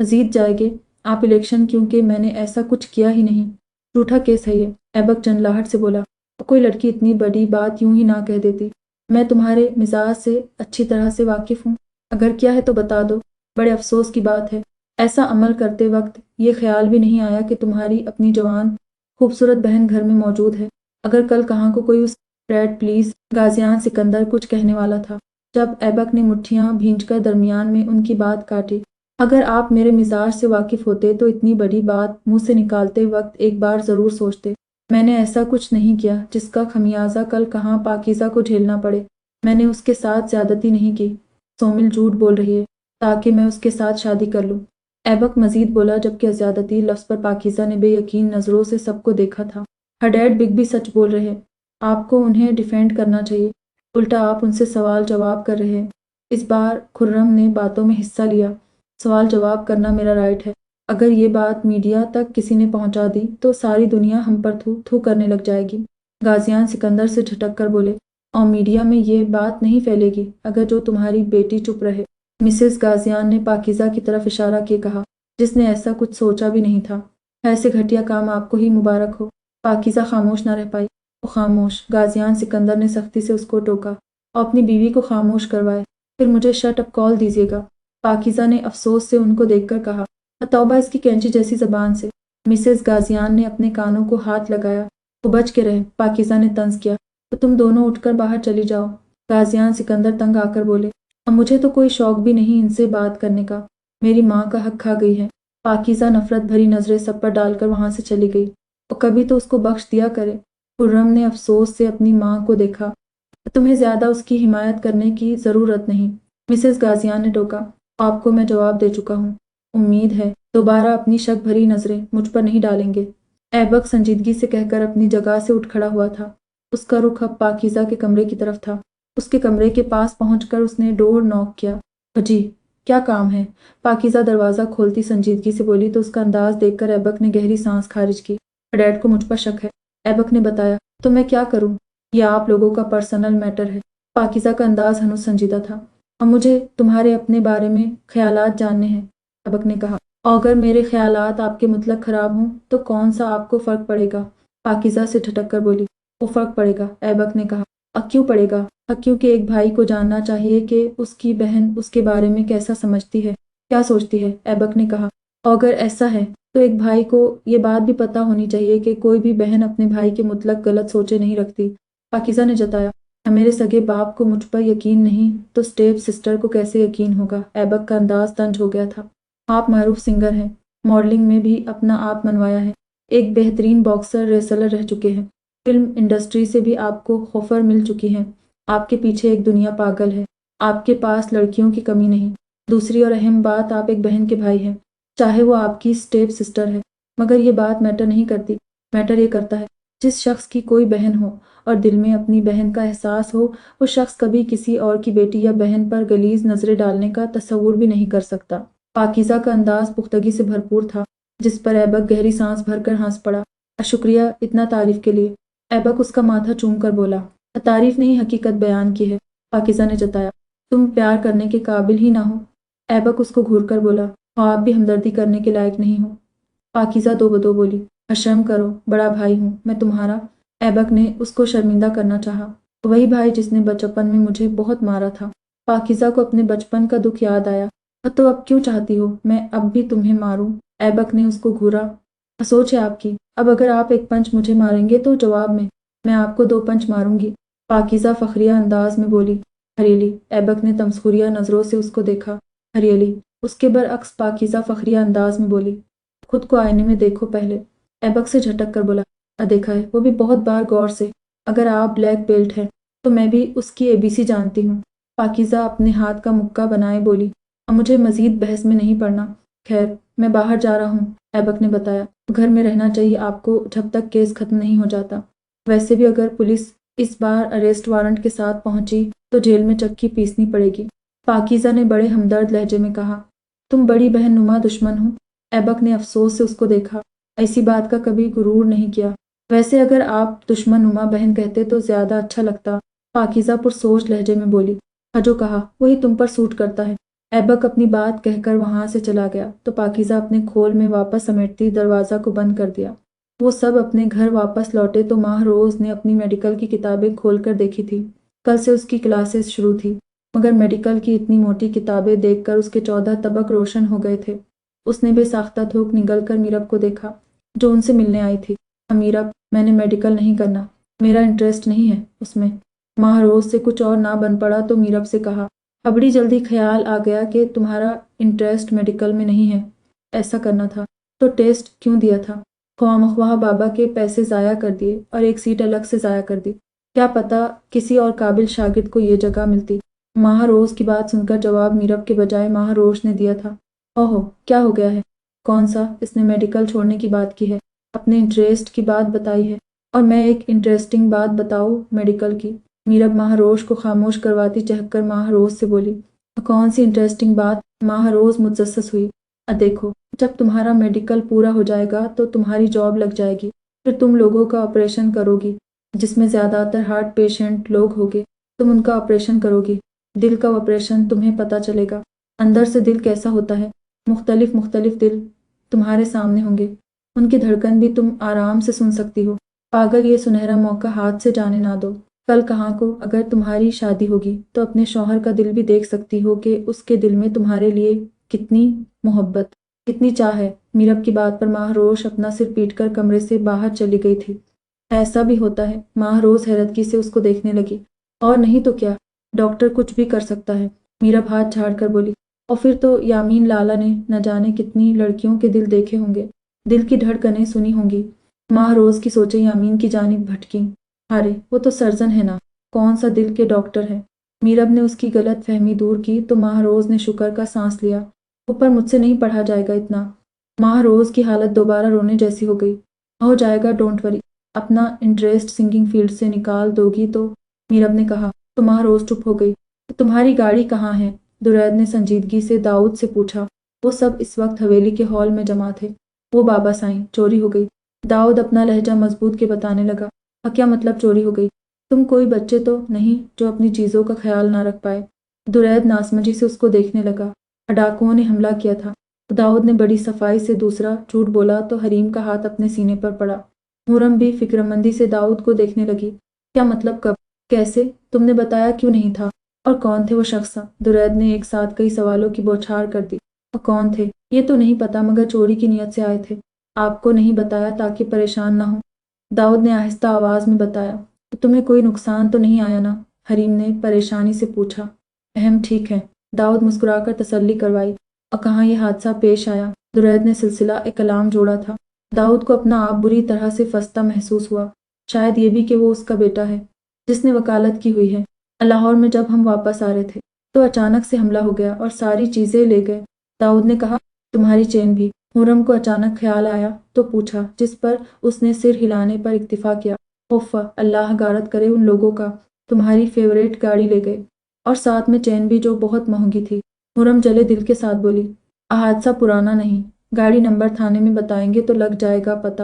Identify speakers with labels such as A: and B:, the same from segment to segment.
A: جیت جائے گے آپ الیکشن، کیونکہ میں نے ایسا کچھ کیا ہی نہیں، جھوٹا کیس ہے یہ، ایبک جھنجھلاہٹ سے بولا۔ کوئی لڑکی اتنی بڑی بات یوں ہی نہ کہہ دیتی۔ میں تمہارے مزاج سے اچھی طرح سے واقف ہوں، اگر کیا ہے تو بتا دو۔ بڑے افسوس کی بات ہے، ایسا عمل کرتے وقت یہ خیال بھی نہیں آیا کہ تمہاری اپنی جوان خوبصورت بہن گھر میں موجود ہے۔ اگر کل کہاں کو کوئی اس ریڈ پلیز غازیان سکندر کچھ کہنے والا تھا۔ جب ایبک نے مٹھیاں بھینچ کر درمیان میں ان کی بات کاٹی، اگر آپ میرے مزاج سے واقف ہوتے تو اتنی بڑی بات منہ سے نکالتے وقت ایک بار ضرور سوچتے۔ میں نے ایسا کچھ نہیں کیا جس کا خمیازہ کل کہاں پاکیزہ کو جھیلنا پڑے۔ میں نے اس کے ساتھ زیادتی نہیں کی۔ سومل جھوٹ بول رہی ہے تاکہ میں اس کے ساتھ شادی کر لوں، ایبک مزید بولا، جبکہ زیادتی لفظ پر پاکیزہ نے بے یقین نظروں سے سب کو دیکھا تھا۔ ہر ڈیڈ بگ بھی سچ بول رہے ہیں، آپ کو انہیں ڈیفینڈ کرنا چاہیے، الٹا آپ ان سے سوال جواب کر رہے ہیں۔ اس بار خرم نے باتوں میں حصہ لیا۔ سوال جواب کرنا میرا رائٹ ہے، اگر یہ بات میڈیا تک کسی نے پہنچا دی تو ساری دنیا ہم پر تھو تھو کرنے لگ جائے گی۔ غازیان سکندر سے جھٹک کر بولے، اور میڈیا میں یہ بات نہیں پھیلے گی اگر جو تمہاری بیٹی چپ رہے۔ مسز غازیان نے پاکیزہ کی طرف اشارہ کیے کہا، جس نے ایسا کچھ سوچا بھی نہیں تھا۔ ایسے گھٹیا کام آپ کو ہی مبارک ہو۔ پاکیزہ خاموش نہ رہ پائی۔ وہ خاموش، غازیان سکندر نے سختی سے اس کو ٹوکا، اور اپنی بیوی کو خاموش کروائے، پھر مجھے شٹ اپ کال دیجیے گا۔ پاکیزہ نے افسوس سے ان کو دیکھ کر کہا، توبہ اس کی کینچی جیسی زبان سے۔ مسز غازیان نے اپنے کانوں کو ہاتھ لگایا۔ وہ بچ کے رہے، پاکیزہ نے طنز کیا، تو تم دونوں اٹھ کر باہر چلی جاؤ۔ غازیان سکندر تنگ آ کر بولے، اور مجھے تو کوئی شوق بھی نہیں ان سے بات کرنے کا، میری ماں کا حق کھا گئی ہے۔ پاکیزہ نفرت بھری نظریں سب پر ڈال کر وہاں سے چلی گئی۔ اور کبھی تو اس کو بخش دیا کرے۔ خرم نے افسوس سے اپنی ماں کو دیکھا، تمہیں زیادہ اس کی حمایت کرنے کی ضرورت نہیں، مسز غازیان نے ٹوکا، آپ کو میں جواب دے چکا ہوں، امید ہے دوبارہ اپنی شک بھری نظریں مجھ پر نہیں ڈالیں گے۔ ایبک سنجیدگی سے کہہ کر اپنی جگہ سے اٹھ کھڑا ہوا تھا۔ اس کا رخ اب پاکیزہ کے کمرے کی طرف تھا۔ اس کے کمرے کے پاس پہنچ کر اس نے ڈور نوک کیا۔ جی، کیا کام ہے؟ پاکیزہ دروازہ کھولتی سنجیدگی سے بولی تو اس کا انداز دیکھ کر ایبک نے گہری سانس خارج کی۔ ڈیڈ کو مجھ پر شک ہے، ایبک نے بتایا، تو میں کیا کروں؟ یہ آپ لوگوں کا پرسنل میٹر ہے۔ پاکیزہ کا انداز ہنوز سنجیدہ تھا، اور مجھے تمہارے اپنے بارے میں خیالات جاننے ہیں، ایبک نے کہا، اور اگر میرے خیالات آپ کے مطلق خراب ہوں تو کون سا آپ کو فرق پڑے گا؟ پاکیزہ سے جھٹک کر بولی، وہ فرق پڑے گا، ایبک نے کہا، اور کیوں پڑے گا؟ کیونکہ ایک بھائی کو جاننا چاہیے کہ اس کی بہن اس کے بارے میں کیسا سمجھتی ہے، کیا سوچتی ہے، ایبک نے کہا، اور اگر ایسا ہے تو ایک بھائی کو یہ بات بھی پتہ ہونی چاہیے کہ کوئی بھی بہن اپنے بھائی کے مطلق غلط سوچے نہیں رکھتی۔ پاکیزہ نے جتایا، میرے سگے باپ کو مجھ پر یقین نہیں تو اسٹیپ سسٹر کو کیسے یقین ہوگا؟ ایبک کا انداز طنز ہو گیا تھا۔ آپ معروف سنگر ہیں، ماڈلنگ میں بھی اپنا آپ منوایا ہے، ایک بہترین باکسر ریسلر رہ چکے ہیں، فلم انڈسٹری سے بھی آپ کو آفر مل چکی ہیں، آپ کے پیچھے ایک دنیا پاگل ہے، آپ کے پاس لڑکیوں کی کمی نہیں، دوسری اور اہم بات آپ ایک بہن کے بھائی ہیں، چاہے وہ آپ کی اسٹیپ سسٹر ہے، مگر یہ بات میٹر نہیں کرتی، میٹر یہ کرتا ہے جس شخص کی کوئی بہن ہو اور دل میں اپنی بہن کا احساس ہو، وہ شخص کبھی کسی اور کی بیٹی یا بہن پر غلیظ نظریں ڈالنے کا تصور بھی نہیں کر سکتا۔ پاکیزہ کا انداز پختگی سے بھرپور تھا، جس پر ایبک گہری سانس بھر کر ہنس پڑا۔ شکریہ اتنا تعریف کے لیے، ایبک اس کا ماتھا چوم کر بولا۔ تعریف نہیں، حقیقت بیان کی ہے، پاکیزہ نے جتایا، تم پیار کرنے کے قابل ہی نہ ہو۔ ایبک اس کو گھور کر بولا، اور آپ بھی ہمدردی کرنے کے لائق نہیں ہو۔ پاکیزہ دو بدو بولی، شرم کرو، بڑا بھائی ہوں میں تمہارا۔ ایبک نے اس کو شرمندہ کرنا چاہا، وہی بھائی جس نے بچپن میں مجھے بہت مارا تھا۔ پاکیزہ کو اپنے بچپن کا دکھ یاد آیا، تو اب کیوں چاہتی ہو میں اب بھی تمہیں ماروں؟ ایبک نے اس کو گھورا، سوچ ہے آپ کی، اب اگر آپ ایک پنچ مجھے ماریں گے تو جواب میں آپ کو 2 پنچ ماروں گی۔ پاکیزہ فخریہ انداز میں بولی، ہریلی۔ ایبک نے تمسخریہ نظروں سے اس کو دیکھا، ہریلی۔ اس کے برعکس پاکیزہ فخریہ انداز میں بولی، خود کو آئینے میں دیکھو پہلے۔ ایبک سے جھٹک کر بولا، دیکھا ہے، وہ بھی بہت بار غور سے، اگر آپ بلیک بیلٹ ہیں تو میں بھی اس کی ABC جانتی ہوں۔ پاکیزہ اپنے ہاتھ کا مکہ بنائے بولی، اور مجھے مزید بحث میں نہیں پڑنا، خیر میں باہر جا رہا ہوں، ایبک نے بتایا، گھر میں رہنا چاہیے آپ کو جب تک کیس ختم نہیں ہو جاتا، ویسے بھی اگر پولیس اس بار اریسٹ وارنٹ کے ساتھ پہنچی تو جیل میں چکی پیسنی پڑے گی۔ پاکیزہ نے بڑے ہمدرد لہجے میں کہا، تم بڑی بہن نما دشمن ہو۔ ایبک نے افسوس سے اس کو دیکھا، ایسی بات کا کبھی غرور نہیں کیا، ویسے اگر آپ دشمن نما بہن کہتے تو زیادہ اچھا لگتا۔ پاکیزہ پرسوچ لہجے میں بولی، جو کہا وہی تم پر سوٹ کرتا ہے، ایبک اپنی بات کہہ کر وہاں سے چلا گیا تو پاکیزہ اپنے کھول میں واپس سمیٹتی دروازہ کو بند کر دیا۔ وہ سب اپنے گھر واپس لوٹے تو ماہ روز نے اپنی میڈیکل کی کتابیں کھول کر دیکھی تھی۔ کل سے اس کی کلاسز شروع تھی، مگر میڈیکل کی اتنی موٹی کتابیں دیکھ کر اس کے 14 طبق روشن ہو گئے تھے۔ اس نے بے ساختہ تھوک نگل کر میرب کو دیکھا جو ان سے ملنے آئی تھی۔ میرب، میں نے میڈیکل نہیں کرنا، میرا انٹرسٹ نہیں ہے اس میں۔ ماہ روز سے کچھ اور نہ بن پڑا تو میرب سے کہا، اب بڑی جلدی خیال آ گیا کہ تمہارا انٹرسٹ میڈیکل میں نہیں ہے۔ ایسا کرنا تھا تو ٹیسٹ کیوں دیا تھا؟ خواہ مخواہ بابا کے پیسے ضائع کر دیے اور ایک سیٹ الگ سے ضائع کر دی۔ کیا پتا کسی اور قابل شاگرد کو یہ جگہ ملتی۔ ماہ روز کی بات سن کر جواب میرب کے بجائے ماہ روز نے دیا تھا۔ اوہو، کیا ہو گیا ہے؟ کون سا؟ اس نے میڈیکل چھوڑنے کی بات کی ہے، اپنے انٹرسٹ کی بات بتائی ہے، اور میں ایک انٹرسٹنگ بات بتاؤں میڈیکل کی؟ میرب ماہ روز کو خاموش کرواتی چہک کر ماہ روز سے بولی۔ کون سی انٹرسٹنگ بات؟ ماہ روز متجسس ہوئی۔ دیکھو، جب تمہارا میڈیکل پورا ہو جائے گا تو تمہاری جاب لگ جائے گی، پھر تم لوگوں کا آپریشن کرو گی، جس میں زیادہ تر ہارٹ پیشنٹ لوگ ہوگے، تم ان کا آپریشن کرو گی۔ دل کا آپریشن تمہیں پتہ چلے گا، اندر سے دل کیسا ہوتا ہے، مختلف مختلف دل تمہارے سامنے ہوں گے، ان کی دھڑکن بھی تم آرام سے سن سکتی ہو۔ پاگل، یہ سنہرا موقع ہاتھ سے جانے نہ دو۔ کل کہاں کو اگر تمہاری شادی ہوگی تو اپنے شوہر کا دل بھی دیکھ سکتی ہو کہ اس کے دل میں تمہارے لیے کتنی محبت، کتنی چاہ ہے۔ میرب کی بات پر ماہ روز اپنا سر پیٹ کر کمرے سے باہر چلی گئی تھی۔ ایسا بھی ہوتا ہے؟ ماہ روز حیرتگی سے اس کو دیکھنے لگی۔ اور نہیں تو کیا، ڈاکٹر کچھ بھی کر سکتا ہے۔ میرب ہاتھ جھاڑ کر بولی، اور پھر تو یامین لالا نے نہ جانے کتنی لڑکیوں کے دل دیکھے ہوں گے، دل کی دھڑکنیں سنی ہوں گی۔ ماہ روز کی سوچیں یامین کی جانب بھٹکیں۔ ارے وہ تو سرجن ہے نا، کون سا دل کے ڈاکٹر ہے؟ میرب نے اس کی غلط فہمی دور کی تو ماہ روز نے شکر کا سانس لیا۔ اوپر مجھ سے نہیں پڑھا جائے گا اتنا۔ ماہ روز کی حالت دوبارہ رونے جیسی ہو گئی۔ ہو جائے گا، ڈونٹ وری، اپنا انٹرسٹ سنگنگ فیلڈ سے نکال دو گی تو؟ میرب نے کہا تو ماہ روز چپ ہو گئی۔ تمہاری گاڑی کہاں ہے؟ درید نے سنجیدگی سے داؤد سے پوچھا۔ وہ سب اس وقت حویلی کے ہال میں جمع تھے۔ وہ بابا سائیں، چوری ہو گئی۔ داؤد اپنا لہجہ مضبوط کے بتانے لگا۔ کیا مطلب چوری ہو گئی؟ تم کوئی بچے تو نہیں جو اپنی چیزوں کا خیال نہ رکھ پائے؟ درید ناسمجھی سے اس کو دیکھنے لگا۔ ڈاکوؤں نے حملہ کیا تھا۔ داؤد نے بڑی صفائی سے دوسرا جھوٹ بولا تو حریم کا ہاتھ اپنے سینے پر پڑا۔ محرم بھی فکرمندی سے داؤد کو دیکھنے لگی۔ کیا مطلب؟ کب؟ کیسے؟ تم نے بتایا کیوں نہیں تھا؟ اور کون تھے وہ شخص؟ درید نے ایک ساتھ کئی سوالوں کی بوچھار کر دی۔ اور کون تھے یہ تو نہیں پتا، مگر چوری کی نیت سے آئے تھے۔ آپ کو نہیں بتایا تاکہ پریشان نہ ہوں؟ داؤد نے آہستہ آواز میں بتایا۔ تو تمہیں کوئی نقصان تو نہیں آیا نا؟ حریم نے پریشانی سے پوچھا۔ ٹھیک ہے، داؤد مسکرا کر تسلی کروائی۔ اور کہاں یہ حادثہ پیش آیا؟ درید نے سلسلہ کلام جوڑا تھا۔ داؤد کو اپنا آپ بری طرح سے فستہ محسوس ہوا، شاید یہ بھی کہ وہ اس کا بیٹا ہے جس نے وکالت کی ہوئی ہے۔ لاہور میں جب ہم واپس آ رہے تھے تو اچانک سے حملہ ہو گیا اور ساری چیزیں لے گئے۔ داؤد نے کہا، تمہاری چین بھی؟ محرم کو اچانک خیال آیا تو پوچھا، جس پر اس نے سر ہلانے پر اکتفا کیا۔ اوفا، اللہ غارت کرے ان لوگوں کا، تمہاری فیوریٹ گاڑی لے گئے، اور ساتھ میں چین بھی جو بہت مہنگی تھی۔ محرم جلے دل کے ساتھ بولی، حادثہ پرانا نہیں، گاڑی نمبر تھانے میں بتائیں گے تو لگ جائے گا پتہ۔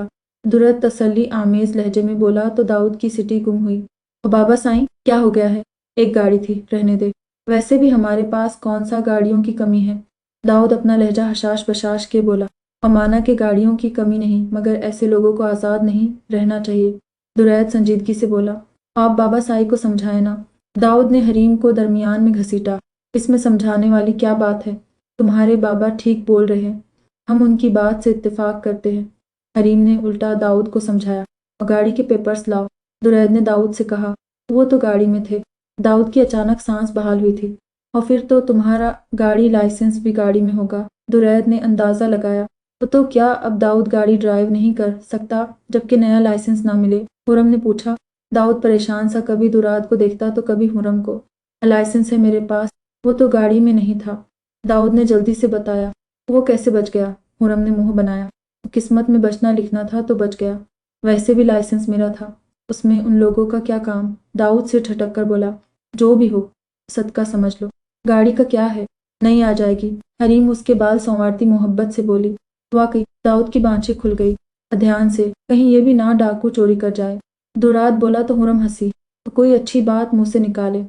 A: درد تسلی آمیز لہجے میں بولا تو داؤد کی سٹی گم ہوئی۔ اور بابا سائیں، کیا ہو گیا ہے؟ ایک گاڑی تھی، رہنے دے، ویسے بھی ہمارے پاس کون سا گاڑیوں کی کمی ہے؟ داؤد اپنا لہجہ حشاش بشاش کے بولا۔ اور مانا کہ گاڑیوں کی کمی نہیں، مگر ایسے لوگوں کو آزاد نہیں رہنا چاہیے۔ درید سنجیدگی سے بولا، آپ بابا سائی کو سمجھائیں نا۔ داؤد نے حریم کو درمیان میں گھسیٹا۔ اس میں سمجھانے والی کیا بات ہے؟ تمہارے بابا ٹھیک بول رہے ہیں، ہم ان کی بات سے اتفاق کرتے ہیں۔ حریم نے الٹا داؤد کو سمجھایا۔ اور گاڑی کے پیپرز لاؤ، درید نے داؤد سے کہا۔ وہ تو گاڑی میں تھے۔ داؤد کی اچانک سانس بحال ہوئی تھی۔ اور پھر تو تمہارا گاڑی لائسنس بھی گاڑی میں ہوگا، درید نے اندازہ لگایا۔ تو کیا اب داؤد گاڑی ڈرائیو نہیں کر سکتا جبکہ نیا لائسنس نہ ملے؟ محرم نے پوچھا۔ داؤد پریشان سا کبھی دراد کو دیکھتا تو کبھی محرم کو۔ لائسنس ہے میرے پاس، وہ تو گاڑی میں نہیں تھا، داؤد نے جلدی سے بتایا۔ وہ کیسے بچ گیا؟ محرم نے منہ بنایا۔ قسمت میں بچنا لکھنا تھا تو بچ گیا، ویسے بھی لائسنس میرا تھا، اس میں ان لوگوں کا کیا کام؟ داؤد سے ٹھٹک کر بولا، جو بھی ہو، صدقہ سمجھ لو۔ گاڑی کا کیا ہے؟ نہیں آ جائے گی، حریم اس کے بال سنوارتی محبت سے بولی۔ واقعی داؤد کی بانچیں کھل گئی۔ دھیان سے، کہیں یہ بھی نہ ڈاکو چوری کر جائے۔ دراد بولا تو محرم ہنسی۔ کوئی اچھی بات منہ سے نکالے۔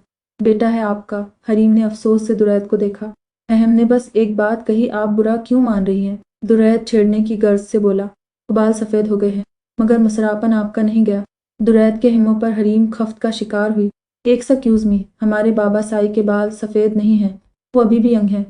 A: بیٹا ہے آپ کا، حریم نے افسوس سے درید کو دیکھا۔ اہم نے بس ایک بات کہی، آپ برا کیوں مان رہی ہیں؟ درید چھیڑنے کی غرض سے بولا۔ بال سفید ہو گئے ہیں مگر مسراپن آپ کا نہیں گیا۔ درید کے ہموں پر حریم خفت کا شکار ہوئی۔ ایکسکیوز می، ہمارے بابا سائی کے بال سفید نہیں ہیں، وہ ابھی بھی ینگ ہیں،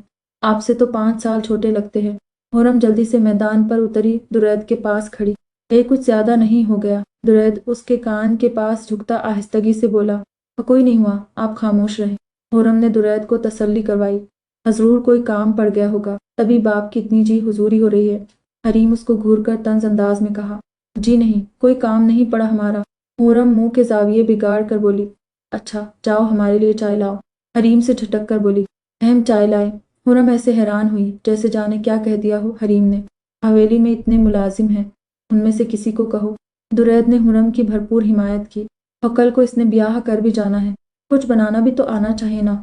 A: آپ سے تو 5 سال چھوٹے لگتے ہیں۔ خرم جلدی سے میدان پر اتری، درید کے پاس کھڑی۔ کچھ زیادہ نہیں ہو گیا؟ درید اس کے کان کے پاس جھکتا آہستگی سے بولا۔ کوئی نہیں ہوا، آپ خاموش رہیں۔ خرم نے درید کو تسلی کروائی۔ ضرور کوئی کام پڑ گیا ہوگا، تبھی باپ کی اتنی جی حضوری ہو رہی ہے۔ حریم اس کو گھور کر طنز انداز میں کہا، جی نہیں، کوئی کام نہیں پڑا ہمارا۔ خرم منہ کے زاویے بگاڑ کر بولی، اچھا جاؤ ہمارے لیے چائے لاؤ۔ حریم سے جھٹک کر بولی، اہم چائے لائے۔ خرم ایسے حیران ہوئی جیسے جانے کیا کہہ دیا ہو حریم نے۔ حویلی میں اتنے ملازم ہیں، ان میں سے کسی کو کہو۔ درید نے خرم کی بھرپور حمایت کی، اور کل کو اس نے بیاہ کر بھی جانا ہے، کچھ بنانا بھی تو آنا چاہیے نا۔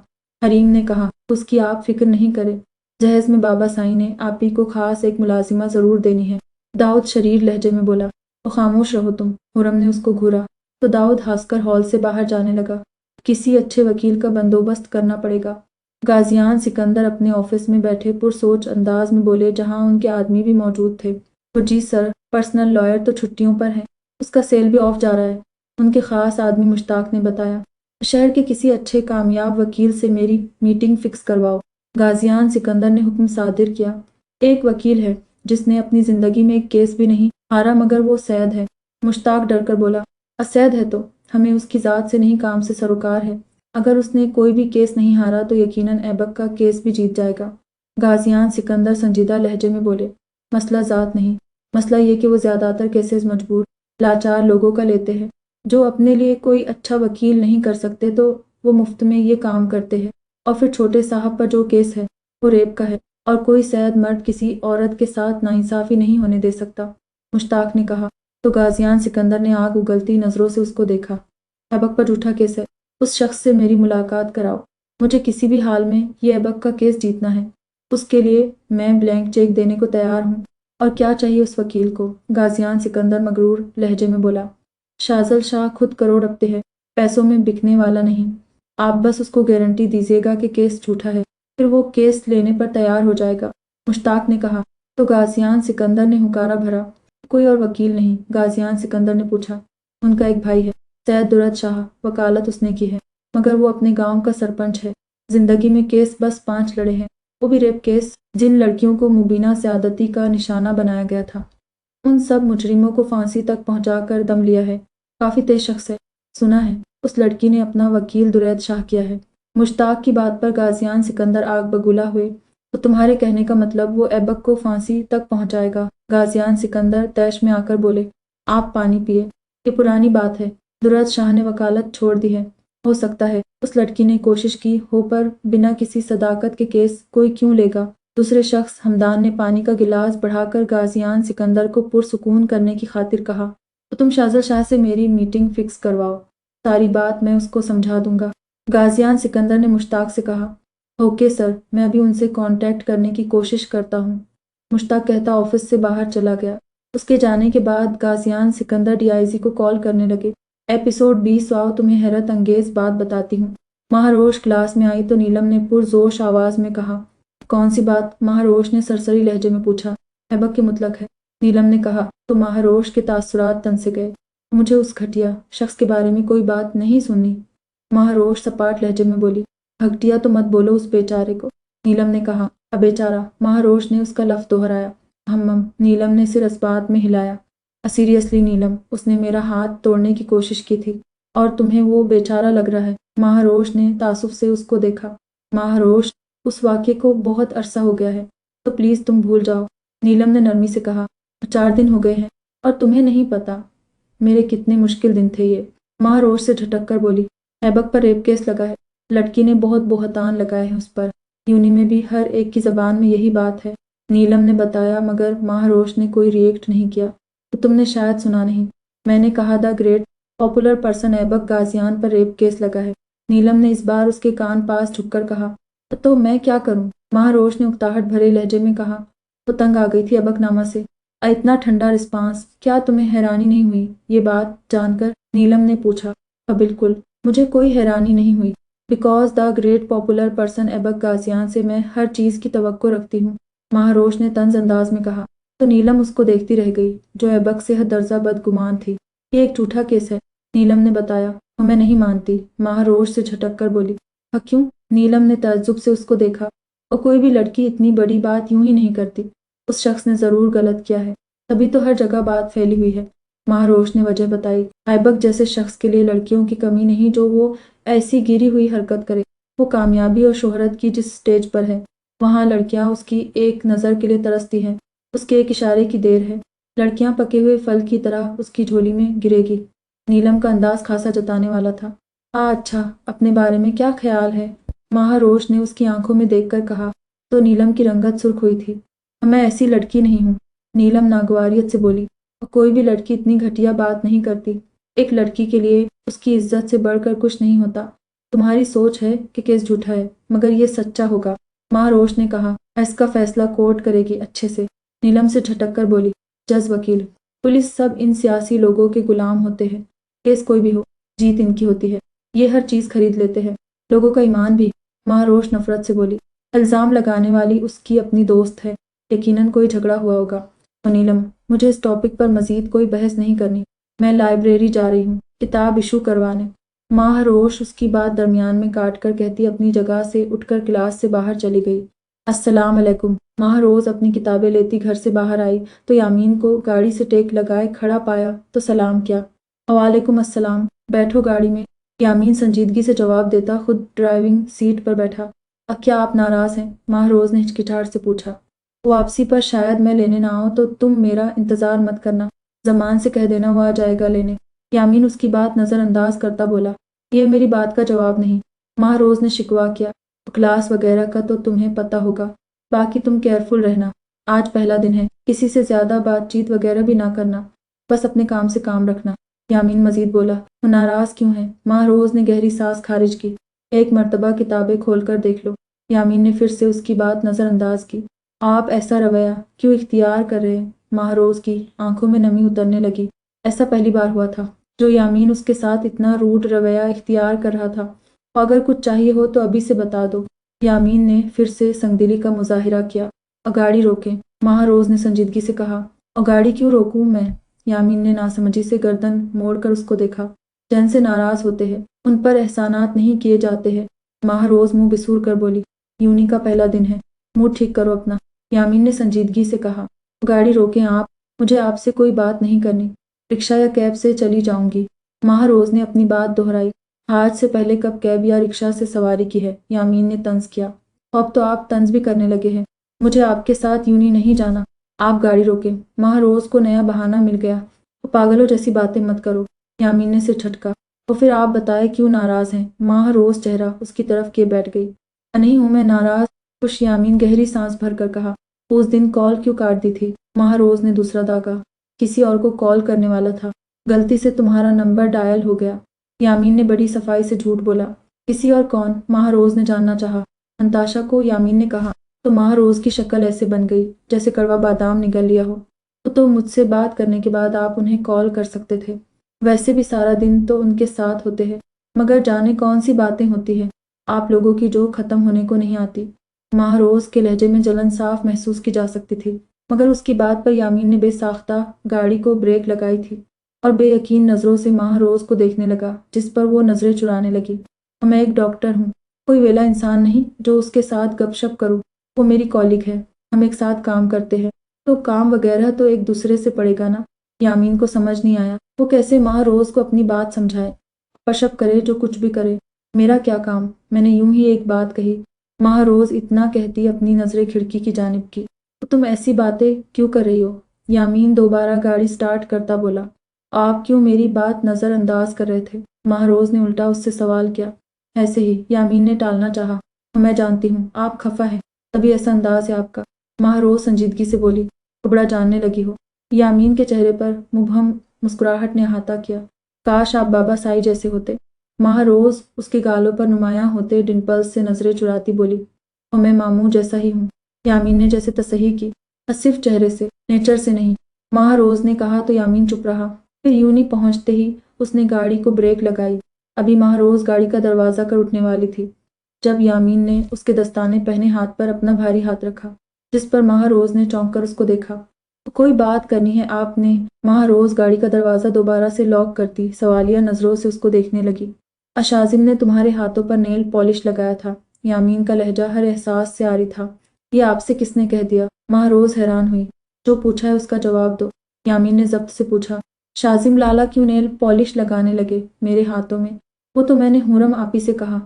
A: حریم نے کہا، اس کی آپ فکر نہیں کرے، جہیز میں بابا سائی نے آپ ہی کو خاص ایک ملازمہ ضرور دینی ہے۔ داؤد شریر لہجے میں بولا، تو خاموش رہو تم۔ خرم نے اس کو گھورا تو داؤد ہنس کر ہال سے باہر جانے لگا۔ کسی اچھے وکیل کا بندوبست کرنا پڑے گا۔ غازیان سکندر اپنے آفس میں بیٹھے پرسوچ انداز میں بولے، جہاں ان کے آدمی بھی موجود تھے۔ وہ جی سر، پرسنل لائر تو چھٹیوں پر ہے، اس کا سیل بھی آف جا رہا ہے، ان کے خاص آدمی مشتاق نے بتایا۔ شہر کے کسی اچھے کامیاب وکیل سے میری میٹنگ فکس کرواؤ۔ غازیان سکندر نے حکم صادر کیا۔ ایک وکیل ہے جس نے اپنی زندگی میں ایک کیس بھی نہیں ہارا، مگر وہ سید ہے۔ مشتاق ڈر کر بولا، سید ہے تو ہمیں اس کی ذات سے نہیں کام سے سروکار ہے، اگر اس نے کوئی بھی کیس نہیں ہارا تو یقیناً ایبک کا کیس بھی جیت جائے گا۔ غازیان سکندر سنجیدہ لہجے میں بولے، مسئلہ ذات نہیں، مسئلہ یہ کہ وہ زیادہ تر کیسز مجبور لاچار لوگوں کا لیتے ہیں، جو اپنے لیے کوئی اچھا وکیل نہیں کر سکتے تو وہ مفت میں یہ کام کرتے ہیں، اور پھر چھوٹے صاحب پر جو کیس ہے وہ ریپ کا ہے، اور کوئی سید مرد کسی عورت کے ساتھ ناانصافی نہیں ہونے دے سکتا۔ مشتاق نے کہا تو غازیان سکندر نے آگ اگلتی نظروں سے اس کو دیکھا۔ ایبک پر جھوٹا کیس ہے، اس شخص سے میری ملاقات کراؤ، مجھے کسی بھی حال میں یہ ایبک کا کیس جیتنا ہے، اس کے لیے میں بلینک چیک دینے کو تیار ہوں۔ اور کیا چاہیے اس وکیل کو؟ غازیان سکندر مغرور لہجے میں بولا، شازل شاہ خود کروڑ رکھتے ہیں، پیسوں میں بکنے والا نہیں، آپ بس اس کو گارنٹی دیجیے گا کہ کیس جھوٹا ہے، پھر وہ کیس لینے پر تیار ہو جائے گا۔ مشتاق نے کہا تو غازیان سکندر نے ہنکارا بھرا، کوئی اور وکیل نہیں؟ غازیان سکندر نے پوچھا۔ ان کا ایک بھائی ہے، سید درد شاہ، وکالت اس نے کی ہے، مگر وہ اپنے گاؤں کا سرپنچ ہے، زندگی میں کیس بس 5 لڑے ہیں، وہ بھی ریپ کیس، جن لڑکیوں کو مبینہ زیادتی کا نشانہ بنایا گیا تھا، ان سب مجرموں کو پھانسی تک پہنچا کر دم لیا ہے۔ کافی تیز شخص ہے، سنا ہے اس لڑکی نے اپنا وکیل درید شاہ کیا ہے۔ مشتاق کی بات پر غازیان سکندر آگ بگولا ہوئے، تو تمہارے کہنے کا مطلب وہ ایبک کو پھانسی تک پہنچائے گا؟ غازیان سکندر طیش میں آ کر بولے، آپ پانی پیے، یہ پرانی بات ہے، درد شاہ نے وکالت چھوڑ دی ہے، ہو سکتا ہے اس لڑکی نے کوشش کی ہو، پر بنا کسی صداقت کے کیس کوئی کیوں لے گا؟ دوسرے شخص ہمدان نے پانی کا گلاس بڑھا کر غازیان سکندر کو پرسکون کرنے کی خاطر کہا، تو تم شازل شاہ سے میری میٹنگ فکس کرواؤ، ساری بات میں اس کو سمجھا دوں گا۔ غازیان سکندر نے مشتاق سے کہا، اوکے سر، میں ابھی ان سے کانٹیکٹ کرنے کی کوشش کرتا ہوں۔ مشتاق کہتا آفس سے باہر چلا گیا۔ اس کے جانے کے بعد غازیان سکندر ڈی آئی جی کو کال کرنے لگے۔ ایپیسوڈ 20 آؤ تمہیں حیرت انگیز بات بتاتی ہوں۔ مہاروش کلاس میں آئی تو نیلم نے پرزوش آواز میں کہا، کون سی بات؟ مہاروش نے سرسری لہجے میں پوچھا۔ ایبک کے متعلق ہے، نیلم نے کہا تو مہاروش کے تاثرات تن سے گئے۔ مجھے اس گھٹیا شخص کے بارے میں کوئی بات نہیں سننی، مہاروش سپاٹ لہجے میں بولی۔ گھٹیا تو مت بولو اس بیچارے کو، نیلم نے کہا۔ بیچارہ، مہاروش نے اس کا لفظ دہرایا۔ نیلم نے سر اس بات میں ہلایا۔ سیریسلی نیلم، اس نے میرا ہاتھ توڑنے کی کوشش کی تھی، اور تمہیں وہ بیچارہ لگ رہا ہے؟ مہاروش نے تعصب سے اس کو دیکھا۔ مہاروش، اس واقعے کو بہت عرصہ ہو گیا ہے، تو پلیز تم بھول جاؤ، نیلم نے نرمی سے کہا۔ 4 دن ہو گئے ہیں، اور تمہیں نہیں پتا میرے کتنے مشکل دن تھے یہ، مہاروش سے جھٹک کر بولی۔ ایبک پر ریپ کیس لگا ہے، لڑکی نے بہت بہتان لگائے ہیں اس پر، یونی میں بھی ہر ایک کی زبان میں یہی بات ہے، نیلم نے بتایا، مگر مہاروش نے کوئی ریئیکٹ نہیں کیا۔ تو تم نے شاید سنا نہیں، میں نے کہا the great popular person Aibak Ghazian پر ریپ کیس لگا ہے۔ نیلم نے اس بار اس کے کان پاس جھک کر کہا، تو میں کیا کروں؟ مہاروش نے اکتاہٹ بھرے لہجے میں کہا۔ وہ تنگ آ گئی تھی ایبک نامہ سے۔ اتنا ٹھنڈا رسپانس، کیا تمہیں حیرانی نہیں ہوئی یہ بات جان کر؟ نیلم نے پوچھا۔ بالکل، مجھے کوئی حیرانی نہیں ہوئی، because the great popular person Aibak Ghazian سے میں ہر چیز کی توقع رکھتی ہوں، مہاروش نے طنز انداز میں کہا۔ تو نیلم اس کو دیکھتی رہ گئی، جو ایبک سے حد درجہ بدگمان تھی۔ یہ ایک جھوٹا کیس ہے، نیلم نے بتایا۔ اور میں نہیں مانتی، مہاروش سے جھٹک کر بولی۔ کیوں؟ نیلم نے تعجب سے اس کو دیکھا۔ اور کوئی بھی لڑکی اتنی بڑی بات یوں ہی نہیں کرتی، اس شخص نے ضرور غلط کیا ہے، تبھی تو ہر جگہ بات پھیلی ہوئی ہے۔ مہاروش نے وجہ بتائی۔ ایبک جیسے شخص کے لیے لڑکیوں کی کمی نہیں جو وہ ایسی گری ہوئی حرکت کرے۔ وہ کامیابی اور شہرت کی جس سٹیج پر ہے، وہاں لڑکیاں اس کی ایک نظر کے لیے ترستی ہیں، اس کے ایک اشارے کی دیر ہے، لڑکیاں پکے ہوئے پھل کی طرح اس کی جھولی میں گرے گی۔ نیلم کا انداز خاصا جتانے والا تھا۔ اچھا، اپنے بارے میں کیا خیال ہے؟ مہاروش نے اس کی آنکھوں میں دیکھ کر کہا۔ تو نیلم کی رنگت سرخ ہوئی تھی۔ میں ایسی لڑکی نہیں ہوں، نیلم ناگواریت سے بولی۔ اور کوئی بھی لڑکی اتنی گھٹیا بات نہیں کرتی۔ ایک لڑکی کے لیے اس کی عزت سے بڑھ کر کچھ نہیں ہوتا۔ تمہاری سوچ ہے کہ کیس جھوٹا ہے، مگر یہ سچا ہوگا، مہاروش نے کہا۔ اس کا فیصلہ کورٹ کرے گی اچھے سے، نیلم سے جھٹک کر بولی۔ جج، وکیل، پولیس سب ان سیاسی لوگوں کے غلام ہوتے ہیں۔ کیس کوئی بھی ہو، جیت ان کی ہوتی ہے۔ یہ ہر چیز خرید لیتے ہیں، لوگوں کا ایمان بھی، مہاروش نفرت سے بولی۔ الزام لگانے والی اس کی اپنی دوست ہے، یقیناً کوئی جھگڑا ہوا ہوگا۔ اور نیلم، مجھے اس ٹاپک پر مزید کوئی بحث نہیں کرنی، میں لائبریری جا رہی ہوں کتاب ایشو کروانے۔ مہاروش اس کی بات درمیان میں کاٹ کر کہتی اپنی جگہ سے اٹھ کر کلاس سے باہر چلی گئی۔ السلام علیکم۔ مہاروز اپنی کتابیں لیتی گھر سے باہر آئی تو یامین کو گاڑی سے ٹیک لگائے کھڑا پایا تو سلام کیا۔ وعلیکم السلام، بیٹھو گاڑی میں، یامین سنجیدگی سے جواب دیتا خود ڈرائیونگ سیٹ پر بیٹھا۔ اب کیا آپ ناراض ہیں؟ مہاروز نے ہچکچاہٹ سے پوچھا۔ واپسی پر شاید میں لینے نہ آؤں تو تم میرا انتظار مت کرنا، زمان سے کہہ دینا وہ آ جائے گا لینے۔ یامین اس کی بات نظر انداز کرتا بولا۔ یہ میری بات کا جواب نہیں، مہاروز نے شکوہ کیا۔ کلاس وغیرہ کا تو تمہیں پتہ ہوگا، باقی تم کیئرفل رہنا، آج پہلا دن ہے، کسی سے زیادہ بات چیت وغیرہ بھی نہ کرنا، بس اپنے کام سے کام رکھنا۔ یامین مزید بولا۔ وہ ناراض کیوں ہیں؟ مہاروز نے گہری سانس خارج کی۔ ایک مرتبہ کتابیں کھول کر دیکھ لو۔ یامین نے پھر سے اس کی بات نظر انداز کی۔ آپ ایسا رویہ کیوں اختیار کر رہے ہیں؟ مہاروز کی آنکھوں میں نمی اترنے لگی۔ ایسا پہلی بار ہوا تھا جو یامین اس کے ساتھ اتنا روڈ رویہ اختیار کر رہا تھا۔ اور اگر کچھ چاہیے ہو تو ابھی سے بتا دو۔ یامین نے پھر سے سنگدلی کا مظاہرہ کیا۔ اور گاڑی روکیں، مہاروز نے سنجیدگی سے کہا۔ اور گاڑی کیوں روکوں میں؟ یامین نے ناسمجھی سے گردن موڑ کر اس کو دیکھا۔ جن سے ناراض ہوتے ہیں ان پر احسانات نہیں کیے جاتے ہیں، مہاروز منہ بسور کر بولی۔ یونی کا پہلا دن ہے، موڈ ٹھیک کرو اپنا، یامین نے سنجیدگی سے کہا۔ گاڑی روکیں آپ، مجھے آپ سے کوئی بات نہیں کرنی، رکشہ یا کیب سے چلی جاؤں گی۔ مہاروز نے اپنی بات دہرائی۔ آج سے پہلے کب کیب یا رکشہ سے سواری کی ہے؟ یامین نے طنز کیا۔ اب تو آپ طنز بھی کرنے لگے ہیں، مجھے آپ کے ساتھ یونی نہیں جانا، آپ گاڑی روکیں۔ مہاروز کو نیا بہانہ مل گیا۔ پاگلوں جیسی باتیں مت کرو، یامین نے سے جھٹکا۔ اور پھر آپ بتائیں کیوں ناراض ہیں؟ مہاروز چہرہ اس کی طرف کیے بیٹھ گئی۔ نہیں ہوں میں ناراض، خوش، یامین گہری سانس بھر کر کہا۔ اس دن کال کیوں کاٹ دی تھی؟ مہاروز نے دوسرا داغا۔ کسی اور کو کال کرنے والا تھا، غلطی سے تمہارا نمبر ڈائل ہو گیا، یامین نے بڑی صفائی سے جھوٹ بولا۔ کسی اور کون؟ مہاروز نے جاننا چاہا۔ انتاشا کو، یامین نے کہا۔ تو مہاروز کی شکل ایسے بن گئی جیسے کڑوا بادام نگل لیا ہو۔ تو مجھ سے بات کرنے کے بعد آپ انہیں کال کر سکتے تھے، ویسے بھی سارا دن تو ان کے ساتھ ہوتے ہیں، مگر جانے کون سی باتیں ہوتی ہیں آپ لوگوں کی جو ختم ہونے کو نہیں آتی۔ مہاروز کے لہجے میں جلن صاف محسوس کی جا سکتی تھی، مگر اس کی بات پر یامین نے بے ساختہ گاڑی کو بریک لگائی تھی اور بے یقین نظروں سے مہاروز کو دیکھنے لگا، جس پر وہ نظریں چرانے لگی۔ اور میں ایک ڈاکٹر ہوں، کوئی ویلا انسان نہیں جو اس کے ساتھ گپ شپ کروں، وہ میری کالیگ ہے، ہم ایک ساتھ کام کرتے ہیں، تو کام وغیرہ تو ایک دوسرے سے پڑے گا نا۔ یامین کو سمجھ نہیں آیا وہ کیسے مہاروز کو اپنی بات سمجھائے۔ پشپ کرے جو کچھ بھی کرے، میرا کیا کام، میں نے یوں ہی ایک بات کہی۔ مہاروز اتنا کہتی اپنی نظریں کھڑکی کی جانب کی۔ تو تم ایسی باتیں کیوں کر رہی ہو؟ یامین دوبارہ گاڑی سٹارٹ کرتا بولا۔ آپ کیوں میری بات نظر انداز کر رہے تھے؟ مہاروز نے الٹا اس سے سوال کیا۔ ایسے ہی، یامین نے ٹالنا چاہا۔ میں جانتی ہوں آپ خفا ہیں، تبھی ایسا انداز ہے آپ کا، مہاروز سنجیدگی سے بولی۔ ابڑا جاننے لگی ہو؟ یامین کے چہرے پر مبہم مسکراہٹ نے احاطہ کیا۔ کاش آپ بابا سائی جیسے ہوتے۔ مہاروز اس کے گالوں پر نمایاں ہوتے ڈمپلز سے نظریں چراتی بولی۔ اور میں ماموں جیسا ہی ہوں، یامین نے جیسے تصحیح کی۔ صرف چہرے سے، نیچر سے نہیں، مہاروز نے کہا تو یامین چپ رہا۔ پھر یونی پہنچتے ہی اس نے گاڑی کو بریک لگائی۔ ابھی محروز گاڑی کا دروازہ کر اٹھنے والی تھی جب یامین نے اس کے دستانے پہنے ہاتھ پر اپنا بھاری ہاتھ رکھا، جس پر محروز نے چونک کر اس کو دیکھا۔ تو کوئی بات کرنی ہے آپ نے؟ محروز گاڑی کا دروازہ دوبارہ سے لاک کرتی سوالیہ نظروں سے اس کو دیکھنے لگی۔ اشازم نے تمہارے ہاتھوں پر نیل پالش لگایا تھا۔ یامین کا لہجہ ہر احساس سے عاری تھا۔ یہ آپ سے کس نے کہہ دیا؟ محروز حیران ہوئی۔ جو پوچھا ہے اس کا جواب دو، یامین نے ضبط سے پوچھا۔ شازم لالا کیوں نیل پالش لگانے لگے میرے ہاتھوں میں؟ وہ تو میں نے حورم آپی سے کہا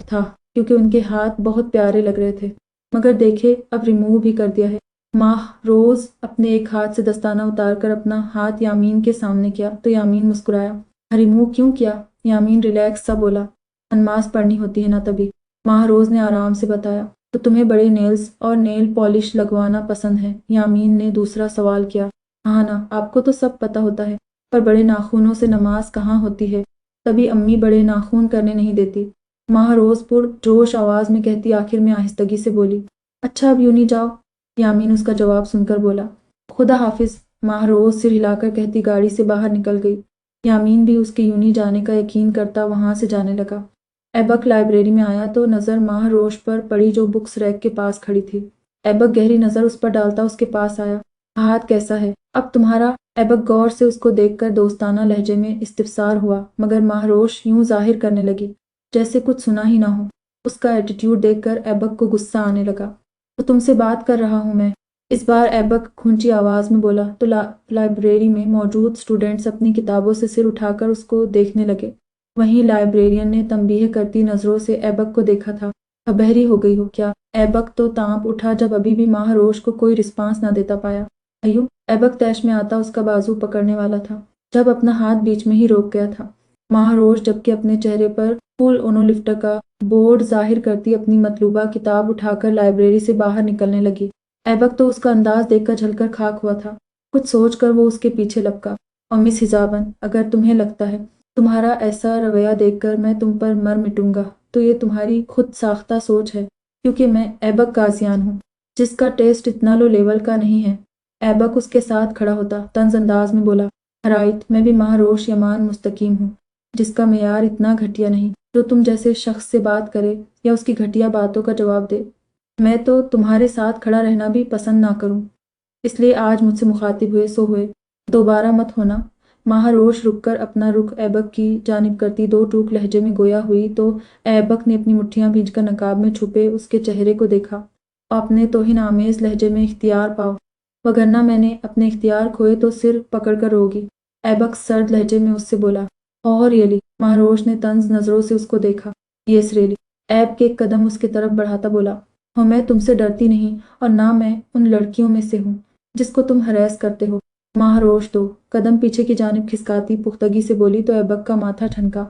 A: تھا کیونکہ ان کے ہاتھ بہت پیارے لگ رہے تھے، مگر دیکھے اب ریموو بھی کر دیا ہے۔ محروز اپنے ایک ہاتھ سے دستانہ اتار کر اپنا ہاتھ یامین کے سامنے کیا تو یامین مسکرایا۔ ریموو کیوں کیا؟ یامین ریلیکس سا بولا۔ نماز پڑھنی ہوتی ہے نا تبھی، محروز نے آرام سے بتایا۔ تو تمہیں بڑے نیلز اور نیل پالش لگوانا پسند ہے؟ یامین نے دوسرا سوال کیا۔ ہاں نا، آپ کو تو سب پتہ ہوتا ہے، پر بڑے ناخنوں سے نماز کہاں ہوتی ہے، تبھی امی بڑے ناخن کرنے نہیں دیتی، محروز پر جوش آواز میں کہتی آخر میں آہستگی سے بولی۔ اچھا اب یوں نہیں جاؤ؟ یامین اس کا جواب سن کر بولا۔ خدا حافظ، محروز سر ہلا کر کہتی گاڑی سے باہر نکل گئی۔ یامین بھی اس کے یونی جانے کا یقین کرتا وہاں سے جانے لگا۔ ایبک لائبریری میں آیا تو نظر محروز پر پڑی جو بکس ریک کے پاس کھڑی تھی۔ ایبک گہری نظر اس پر ڈالتا اس کے پاس آیا۔ ہاتھ کیسا ہے اب تمہارا؟ ایبک غور سے اس کو دیکھ کر دوستانہ لہجے میں استفسار ہوا، مگر محروز یوں ظاہر کرنے لگی جیسے کچھ سنا ہی نہ ہو۔ اس کا ایٹیٹیوڈ دیکھ کر ایبک کو غصہ آنے لگا۔ تو تم سے بات کر رہا ہوں میں، اس بار ایبک کھونچی آواز میں بولا تو لائبریری میں موجود اسٹوڈنٹس اپنی کتابوں سے سر اٹھا کر اس کو دیکھنے لگے۔ وہیں لائبریرین نے تنبیہ کرتی نظروں سے ایبک کو دیکھا تھا۔ اب بہری ہو گئی ہو کیا؟ ایبک تو تانپ اٹھا جب ابھی بھی محروز کو کوئی رسپانس نہ دیتا پایا۔ ایو، ایبک طیش میں آتا اس کا بازو پکڑنے والا تھا جب اپنا ہاتھ بیچ میں ہی روک گیا تھا۔ محروز جبکہ اپنے چہرے پر فل اونولفٹ کا بورڈ ظاہر کرتی اپنی مطلوبہ کتاب اٹھا کر لائبریری سے باہر نکلنے لگی۔ ایبک تو اس کا انداز دیکھ کر جھل کر خاک ہوا تھا۔ کچھ سوچ کر وہ اس کے پیچھے لپکا۔ اور مس حجابن، اگر تمہیں لگتا ہے تمہارا ایسا رویہ دیکھ کر میں تم پر مر مٹوں گا تو یہ تمہاری خود ساختہ سوچ ہے، کیونکہ میں ایبک قاضیان ہوں جس کا ٹیسٹ اتنا لو لیول کا نہیں ہے۔ ایبک اس کے ساتھ کھڑا ہوتا طنز انداز میں بولا، رائٹ، میں بھی محروز یمان مستقیم ہوں جس کا معیار اتنا گھٹیا نہیں جو تم جیسے شخص سے بات کرے یا اس کی گھٹیا باتوں کا جواب دے۔ میں تو تمہارے ساتھ کھڑا رہنا بھی پسند نہ کروں، اس لیے آج مجھ سے مخاطب ہوئے سو ہوئے، دوبارہ مت ہونا۔ محروز رک کر اپنا رخ ایبک کی جانب کرتی دو ٹوک لہجے میں گویا ہوئی تو ایبک نے اپنی مٹھیاں بھیج کر نقاب میں چھپے اس کے چہرے کو دیکھا اور اپنے توہین آمیز لہجے میں اختیار پاؤ، وگرنہ میں نے اپنے اختیار کھوئے تو سر پکڑ کر روگی۔ ایبک سرد لہجے میں اس سے بولا۔ اور ریلی، محروز نے طنز نظروں سے اس کو دیکھا۔ یس ریلی، ایب کے ایک قدم اس کی طرف بڑھاتا بولا۔ اور میں تم سے ڈرتی نہیں، اور نہ میں ان لڑکیوں میں سے ہوں جس کو تم ہراس کرتے ہو۔ محروز دو قدم پیچھے کی جانب کھسکاتی پختگی سے بولی تو ایبک کا ماتھا ٹھنکا۔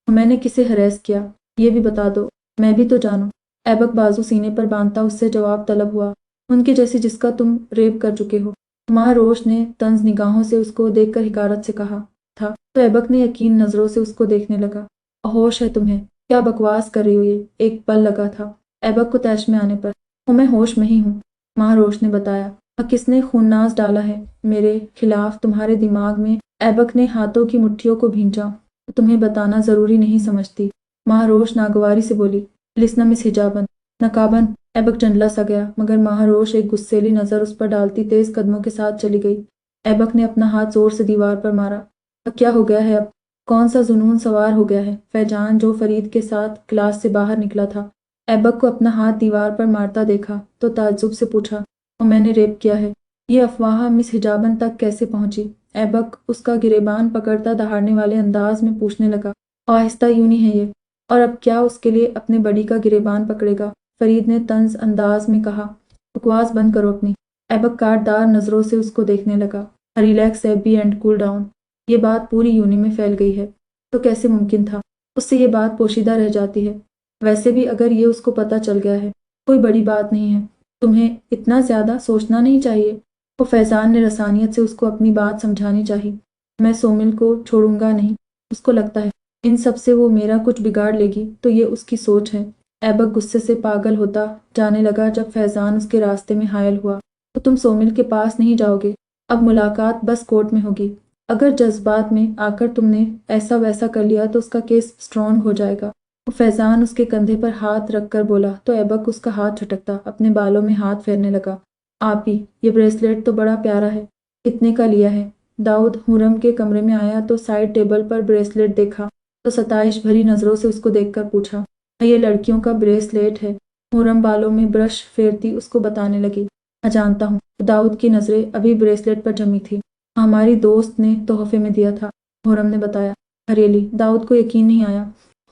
A: میں نے کسے ہراس کیا یہ بھی بتا دو، میں بھی تو جانوں۔ ایبک بازو سینے پر باندھتا اس سے جواب طلب ہوا۔ ان کی جیسی جس کا تم ریپ کر چکے ہو، محروز نے طنز نگاہوں سے اس کو دیکھ کر حقارت سے کہا تھا تو ایبک نے یقین نظروں سے اس کو دیکھنے لگا۔ ہوش ہے تمہیں؟ کیا بکواس کر رہی ہو یہ؟ ایک پل لگا تھا ایبک کو طیش میں آنے پر۔ میں ہوش میں ہی ہوں، محروز نے بتایا۔ اور کس نے خوناز ڈالا ہے میرے خلاف تمہارے دماغ میں؟ ایبک نے ہاتھوں کی مٹھیوں کو بھینچا۔ تمہیں بتانا ضروری نہیں سمجھتی، محروز ناگواری سے بولی۔ لسنا مس حجابن، نقابن۔ ایبک جنڈلا سا گیا، مگر محروز ایک غصیلی نظر اس پر ڈالتی تیز قدموں کے ساتھ چلی گئی۔ ایبک نے اپنا ہاتھ زور سے دیوار پر مارا۔ اب کیا ہو گیا ہے؟ اب کون سا جنون سوار ہو گیا ہے؟ فیضان جو فرید کے ساتھ کلاس سے باہر نکلا تھا، ایبک کو اپنا ہاتھ دیوار پر مارتا دیکھا تو تعجب سے پوچھا، اور میں نے ریپ کیا ہے؟ یہ افواہ مس حجابن تک کیسے پہنچی؟ ایبک اس کا گریبان پکڑتا دہاڑنے والے انداز میں پوچھنے لگا۔ آہستہ یوں نہیں ہے یہ، اور اب کیا اس کے لیے اپنے بڑی کا گریبان پکڑے گا؟ فرید نے طنز انداز میں کہا۔ بکواس بند کرو اپنی۔ ایبک کاٹ دار نظروں سے اس کو دیکھنے لگا۔ ریلیکس ایبی اینڈ کول ڈاؤن۔ یہ بات پوری یونی میں پھیل گئی ہے تو کیسے ممکن تھا؟ اس سے یہ بات پوشیدہ رہ جاتی ہے۔ ویسے بھی اگر یہ اس کو پتہ چل گیا ہے کوئی بڑی بات نہیں ہے، تمہیں اتنا زیادہ سوچنا نہیں چاہیے۔ وہ فیضان نے رسانیت سے اس کو اپنی بات سمجھانی چاہی۔ میں سومل کو چھوڑوں گا نہیں، اس کو لگتا ہے ان سب سے وہ میرا کچھ بگاڑ لے گی تو یہ اس کی سوچ ہے۔ ایبک غصے سے پاگل ہوتا جانے لگا جب فیضان اس کے راستے میں حائل ہوا۔ تو تم سومل کے پاس نہیں جاؤ گے؟ اب ملاقات بس کورٹ میں ہوگی۔ اگر جذبات میں آ کر تم نے ایسا ویسا کر لیا تو اس کا کیس اسٹرانگ ہو جائے گا۔ وہ فیضان اس کے کندھے پر ہاتھ رکھ کر بولا تو ایبک اس کا ہاتھ جھٹکتا اپنے بالوں میں ہاتھ پھیرنے لگا۔ آپ ہی، یہ بریسلیٹ تو بڑا پیارا ہے، کتنے کا لیا ہے؟ داؤد حرم کے کمرے میں آیا تو سائڈ ٹیبل پر بریسلیٹ دیکھا تو ستائش بھری نظروں سے اس کو دیکھ کر پوچھا، یہ لڑکیوں کا بریسلیٹ ہے؟ حرم بالوں میں برش پھیرتی اس کو بتانے لگی، میں جانتا ہوں۔ داؤد کی نظریں ابھی بریسلیٹ پر جمی تھی۔ ہماری دوست نے تحفے میں دیا تھا، حرم نے بتایا۔ ہریلی، داؤد کو یقین نہیں آیا۔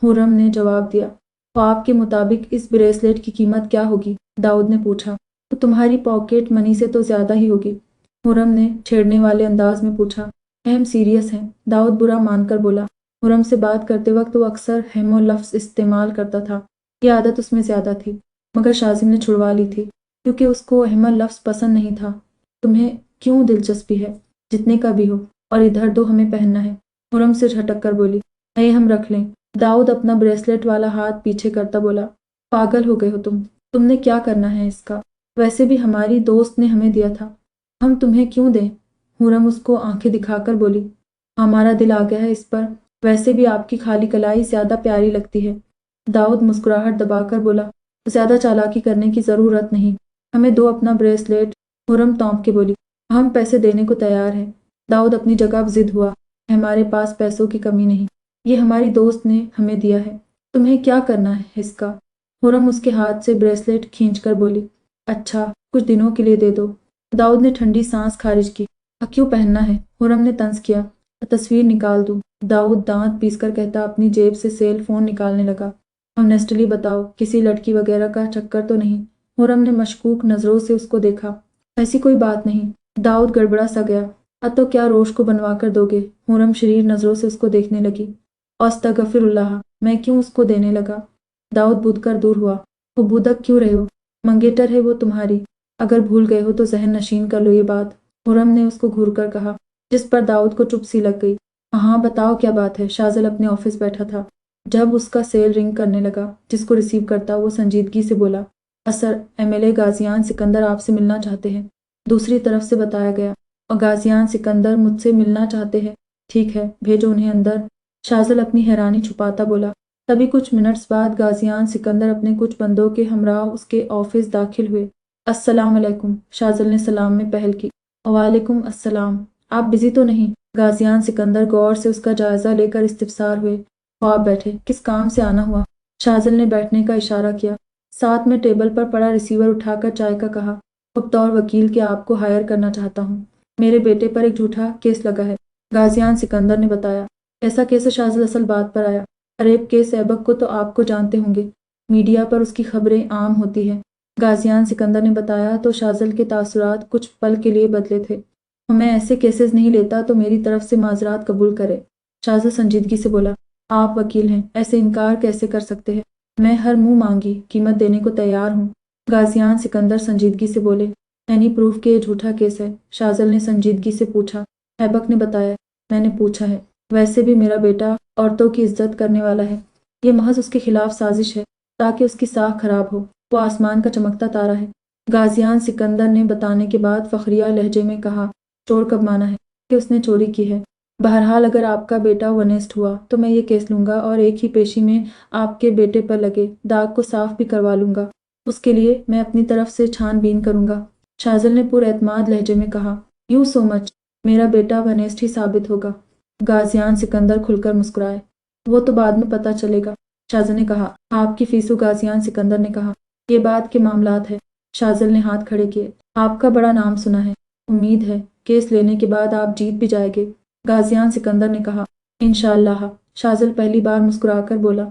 A: حرم نے جواب دیا، خواب کے مطابق اس بریسلیٹ کی قیمت کیا ہوگی؟ داؤد نے پوچھا۔ تو تمہاری پاکٹ منی سے تو زیادہ ہی ہوگی، حرم نے چھیڑنے والے انداز میں پوچھا۔ ہم سیریس ہیں، داؤد برا مان کر بولا۔ حرم سے بات کرتے وقت وہ اکثر ہیمو لفظ استعمال کرتا تھا، یہ عادت اس میں زیادہ تھی، مگر شازم نے چھڑوا لی تھی کیونکہ اس کو احمد لفظ پسند نہیں تھا۔ تمہیں کیوں دلچسپی ہے؟ جتنے کا بھی ہو، اور ادھر دو، ہمیں پہننا ہے، حرم سے جھٹک کر بولی۔ نہیں، ہم رکھ لیں، داؤد اپنا بریسلیٹ والا ہاتھ پیچھے کرتا بولا۔ پاگل ہو گئے ہو تم نے کیا کرنا ہے اس کا؟ ویسے بھی ہماری دوست نے ہمیں دیا تھا، ہم تمہیں کیوں دیں؟ حرم اس کو آنکھیں دکھا کر بولی۔ ہمارا دل آ گیا ہے اس پر، ویسے بھی آپ کی خالی کلائی زیادہ پیاری لگتی ہے۔ داؤد مسکراہٹ دبا کر بولا، زیادہ چالاکی کرنے کی ضرورت نہیں، ہمیں دو اپنا بریسلیٹ۔ حرم تونپ کے بولی، ہم پیسے دینے کو تیار ہیں۔ داؤد اپنی جگہ اب ضد ہوا، ہمارے پاس پیسوں کی کمی نہیں، یہ ہماری دوست نے ہمیں دیا ہے، تمہیں کیا کرنا ہے اس کا؟ حرم اس کے ہاتھ سے بریسلیٹ کھینچ کر بولی، اچھا، کچھ دنوں کے لیے دے دو۔ داؤد نے ٹھنڈی سانس خارج کی۔ کیوں پہننا ہے؟ حرم نے طنز کیا۔ تصویر نکال دوں؟ داؤد دانت پیس کر کہتا اپنی جیب سے سیل فون نکالنے لگا۔ آنیسٹلی بتاؤ، کسی لڑکی وغیرہ کا چکر تو نہیں؟ حرم نے مشکوک نظروں سے اس کو دیکھا۔ ایسی کوئی بات نہیں۔ داؤد گڑبڑا سا گیا۔ تو کیا روش کو بنوا کر دو گے؟ حرم شریر نظروں سے اس کو دیکھنے لگی۔ استغفر اللہ، میں کیوں اس کو دینے لگا؟ داؤد بدھ کر دور ہوا۔ وہ بدھک کیوں رہے ہو؟ منگیٹر ہے وہ تمہاری، اگر بھول گئے ہو تو ذہن نشین کر لو یہ بات، حرم نے اس کو گھور کر کہا، جس پر داؤد کو چپ سی لگ گئی۔ ہاں بتاؤ کیا بات ہے؟ شاذل اپنے آفس بیٹھا تھا، جب اس کا سیل رنگ کرنے لگا۔ جس کو ریسیو کرتا وہ سنجیدگی سے بولا، اثر MLA غازیان سکندر آپ سے ملنا چاہتے ہیں۔ دوسری طرف سے بتایا گیا، اور غازیان سکندر مجھ سے ملنا چاہتے ہیں؟ ٹھیک ہے، بھیجو انہیں اندر۔ شاذل اپنی حیرانی چھپاتا بولا۔ تبھی کچھ منٹس بعد غازیان سکندر اپنے کچھ بندوں کے ہمراہ اس کے آفس داخل ہوئے۔ السلام علیکم، شاذل نے سلام میں پہل کی۔ وعلیکم السلام، آپ بزی تو نہیں؟ غازیان سکندر غور سے اس کا جائزہ لے کر استفسار ہوئے۔ خواب بیٹھے، کس کام سے آنا ہوا؟ شاذل نے بیٹھنے کا اشارہ کیا، ساتھ میں ٹیبل پر پڑا ریسیور اٹھا کر چائے کا کہا، بطور وکیل کے آپ کو ہائر کرنا چاہتا ہوں، میرے بیٹے پر ایک جھوٹا کیس لگا ہے، غازیان سکندر نے بتایا۔ ایسا کیس؟ شاذل اصل بات پر آیا۔ ریپ کیس ایبک کو تو آپ کو جانتے ہوں گے، میڈیا پر اس کی خبریں عام ہوتی ہیں، غازیان سکندر نے بتایا تو شاذل کے تاثرات کچھ پل کے لیے بدلے تھے۔ میں ایسے کیسز نہیں لیتا تو میری طرف سے معذرات قبول کرے، شاذل سنجیدگی سے بولا۔ آپ وکیل ہیں، ایسے انکار کیسے کر سکتے ہیں؟ میں ہر منہ مانگی قیمت دینے کو تیار ہوں، غازیان سکندر سنجیدگی سے بولے۔ اینی پروف کہ یہ جھوٹا کیس ہے؟ شاذل نے سنجیدگی سے پوچھا۔ ایبک نے بتایا، میں نے پوچھا ہے، ویسے بھی میرا بیٹا عورتوں کی عزت کرنے والا ہے، یہ محض اس کے خلاف سازش ہے تاکہ اس کی ساکھ خراب ہو، وہ آسمان کا چمکتا تارا ہے، غازیان سکندر نے بتانے کے بعد فخریہ لہجے میں کہا۔ چور کب مانا ہے کہ اس نے چوری کی ہے؟ بہرحال اگر آپ کا بیٹا ونیسٹ ہوا تو میں یہ کیس لوں گا اور ایک ہی پیشی میں آپ کے بیٹے پر لگے داغ کو صاف بھی کروا لوں گا، اس کے لیے میں اپنی طرف سے چھان بین کروں گا، شاذل نے پر اعتماد لہجے میں کہا۔ یو سو مچ، میرا بیٹا ونیسٹ ہی ثابت ہوگا، غازیان سکندر کھل کر مسکرائے۔ وہ تو بعد میں پتہ چلے گا، شاذل نے کہا۔ آپ کی فیسو؟ غازیان سکندر نے کہا۔ یہ بات کے معاملات ہے، شاذل نے ہاتھ کھڑے کیے۔ آپ کا بڑا نام سنا ہے، امید ہے کیس لینے کے بعد آپ جیت بھی جائیں گے، غازیان سکندر نے کہا۔ انشاءاللہ، شاذل پہلی بار مسکرا کر بولا۔